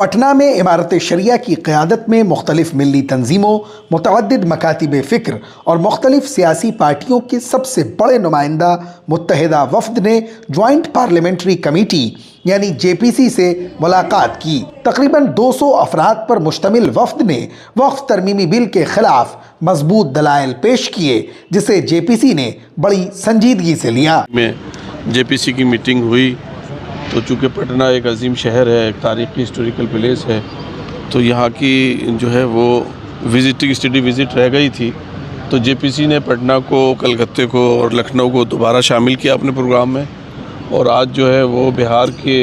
पटना में इमारत शरिया की क़यादत में मुख्तलिफ मिल्ली तंजीमों, मुतअद्दिद मकातिब फ़िक्र और मुख्तलिफ सियासी पार्टियों के सबसे बड़े नुमाइंदा मुत्तहिदा वफ़द ने जॉइंट पार्लियामेंट्री कमेटी यानी JPC से मुलाकात की। तकरीबन 200 अफराद पर मुश्तमिल वफ़द ने वक्फ तरमीमी बिल के ख़िलाफ़ मजबूत दलाइल पेश किए, जिसे JPC ने बड़ी संजीदगी से लिया। JPC की मीटिंग हुई तो चूँकि पटना एक अजीम शहर है, एक तारीख़ी हिस्टोरिकल प्लेस है, तो यहाँ की जो है वो विजिटिंग स्टडी विज़िट रह गई थी, तो JPC ने पटना को, कलकत्ते को और लखनऊ को दोबारा शामिल किया अपने प्रोग्राम में। और आज जो है वो बिहार के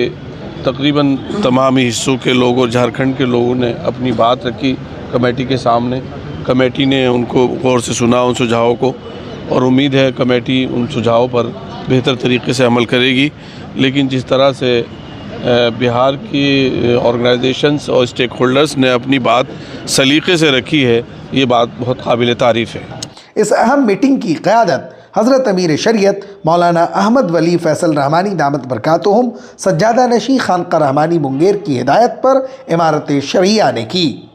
तकरीबन तमाम हिस्सों के लोग और झारखंड के लोगों ने अपनी बात रखी कमेटी के सामने। कमेटी ने उनको गौर से सुना, उन सुझावों को, और उम्मीद है कमेटी उन सुझावों पर बेहतर तरीके से अमल करेगी। लेकिन जिस तरह से बिहार की ऑर्गेनाइजेशंस और स्टेक होल्डर्स ने अपनी बात सलीक़े से रखी है, ये बात बहुत काबिल तारीफ़ है। इस अहम मीटिंग की क़यादत हज़रत अमीर शरीयत मौलाना अहमद वली फैसल रहमानी दामत बरकातुहुम सज्जादा नशी खानका रहमानी मुंगेर की हिदायत पर इमारत शरिया ने की।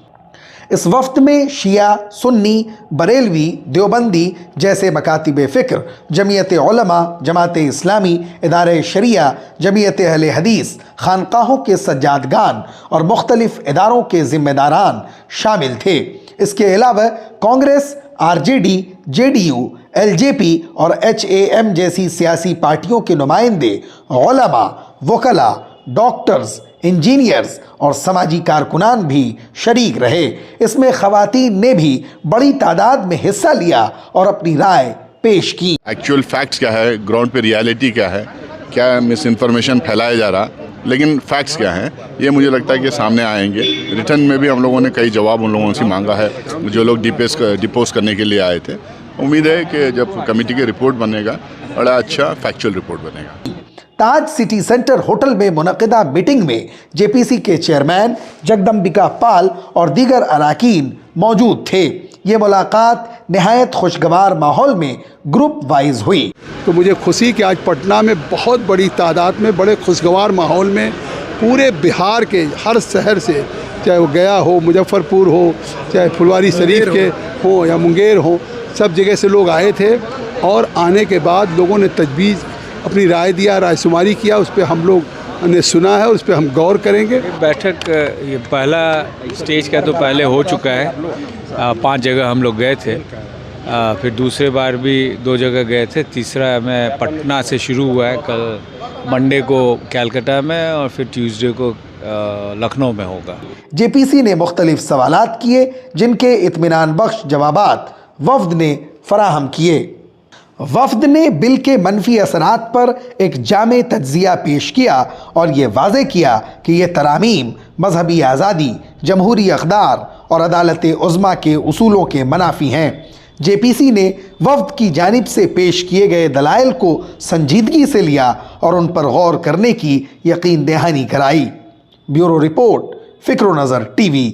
इस वफ़्त में शिया, सुन्नी, बरेलवी, देवबंदी जैसे मकातिब फ़िक्र, जमीयत उलमा, जमात इस्लामी, इदारे शरिया, जमीयत अहले हदीस, खानकाहों के सज्जादगान और मुख्तलिफ इदारों के ज़िम्मेदारान शामिल थे। इसके अलावा कांग्रेस, RJD, JDU, LJP और HAM जैसी सियासी पार्टियों के नुमाइंदे, उलमा, वकला, डॉक्टर्स, इंजीनियर्स और समाजी कारकुनान भी शरीक रहे। इसमें ख़वातीन ने भी बड़ी तादाद में हिस्सा लिया और अपनी राय पेश की। एक्चुअल फैक्ट्स क्या है, ग्राउंड पे रियलिटी क्या है, क्या मिस इन्फॉर्मेशन फैलाया जा रहा, लेकिन फैक्ट्स क्या हैं, ये मुझे लगता है कि सामने आएंगे। रिटर्न में भी हम लोगों ने कई जवाब उन लोगों से मांगा है जो लोग डिपोज करने के लिए आए थे। उम्मीद है कि जब कमेटी की रिपोर्ट बनेगा, बड़ा अच्छा फैक्चुअल रिपोर्ट बनेगा। ताज सिटी सेंटर होटल में मुनक़िदा मीटिंग में JPC के चेयरमैन जगदम्बिका पाल और दीगर अरकान मौजूद थे। ये मुलाकात नहायत खुशगवार माहौल में ग्रुप वाइज हुई। तो मुझे खुशी कि आज पटना में बहुत बड़ी तादाद में बड़े खुशगवार माहौल में पूरे बिहार के हर शहर से, चाहे वो गया हो, मुजफ्फरपुर हो, चाहे फुलवारी शरीफ के हो या मुंगेर हो, सब जगह से लोग आए थे। और आने के बाद लोगों ने तजवीज़ अपनी राय दिया, रायशुमारी किया, उस पर हम लोग ने सुना है और उस पर हम गौर करेंगे। बैठक ये पहला स्टेज का तो पहले हो चुका है, 5 जगह हम लोग गए थे, फिर दूसरे बार भी 2 जगह गए थे, तीसरा में पटना से शुरू हुआ है, कल मंडे को कैलकाटा में और फिर ट्यूसडे को लखनऊ में होगा। JPC ने मुख्तलिफ सवालात किए जिनके इत्मीनान बख्श जवाबात वफ़द ने फराहम किए। वफ़द ने बिल के मनफी असरात पर एक जामे तज्ज़िया पेश किया और ये वाज़े किया कि ये तरामीम मजहबी आज़ादी, जमहूरी अक़दार और अदालत उज़्मा के उसूलों के मनाफी हैं। JPC ने वफ़द की जानिब से पेश किए गए दलाइल को संजीदगी से लिया और उन पर गौर करने की यकीन दहानी कराई। ब्यूरो रिपोर्ट, फ़िक्र नज़र TV।